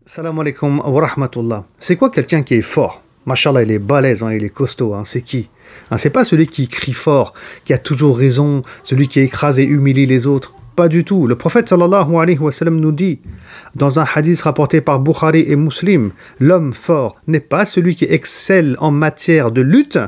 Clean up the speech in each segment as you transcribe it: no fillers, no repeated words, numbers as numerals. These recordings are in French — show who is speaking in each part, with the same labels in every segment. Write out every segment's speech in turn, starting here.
Speaker 1: Salam alaikum wa rahmatullah. C'est quoi quelqu'un qui est fort? Mashallah, il est balèze, hein, il est costaud. Hein, c'est qui? Hein, c'est pas celui qui crie fort, qui a toujours raison, celui qui écrase et humilie les autres. Pas du tout. Le prophète sallallahu alayhi wa sallam nous dit, dans un hadith rapporté par Bukhari et Muslim, l'homme fort n'est pas celui qui excelle en matière de lutte,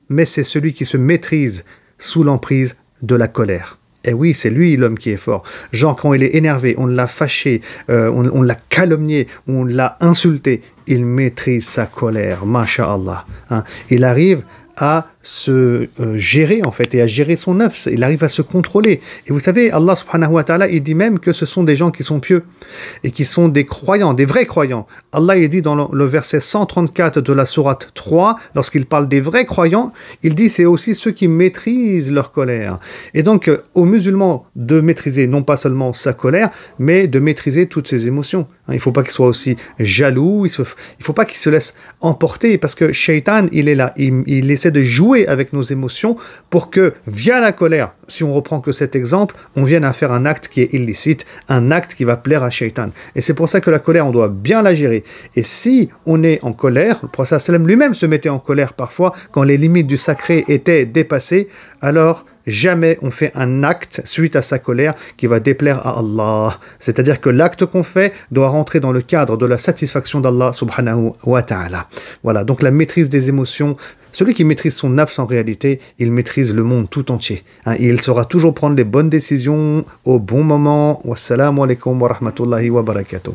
Speaker 1: mais c'est celui qui se maîtrise sous l'emprise de la colère. Et oui, c'est lui l'homme qui est fort. Genre quand il est énervé, on l'a fâché, on l'a calomnié, on l'a insulté, il maîtrise sa colère, masha'Allah. Hein. Il arrive à se gérer en fait et à gérer son nafs, il arrive à se contrôler. Et vous savez, Allah subhanahu wa ta'ala, il dit même que ce sont des gens qui sont pieux et qui sont des croyants, des vrais croyants. Allah il dit dans le verset 134 de la sourate 3, lorsqu'il parle des vrais croyants, il dit c'est aussi ceux qui maîtrisent leur colère. Et donc aux musulmans de maîtriser non pas seulement sa colère, mais de maîtriser toutes ses émotions. Il ne faut pas qu'il soit aussi jaloux, il ne faut pas qu'il se laisse emporter parce que Shaitan, il est là, il essaie de jouer avec nos émotions pour que, via la colère, si on reprend que cet exemple, on vienne à faire un acte qui est illicite, un acte qui va plaire à Shaitan. Et c'est pour ça que la colère, on doit bien la gérer. Et si on est en colère, le prophète sallam lui-même se mettait en colère parfois quand les limites du sacré étaient dépassées, alors jamais on fait un acte suite à sa colère qui va déplaire à Allah. C'est-à-dire que l'acte qu'on fait doit rentrer dans le cadre de la satisfaction d'Allah subhanahu wa ta'ala. Voilà, donc la maîtrise des émotions. Celui qui maîtrise son nafs en réalité, il maîtrise le monde tout entier. Hein, et il saura toujours prendre les bonnes décisions au bon moment. Wassalamu alaikum wa rahmatullahi wa barakatuh.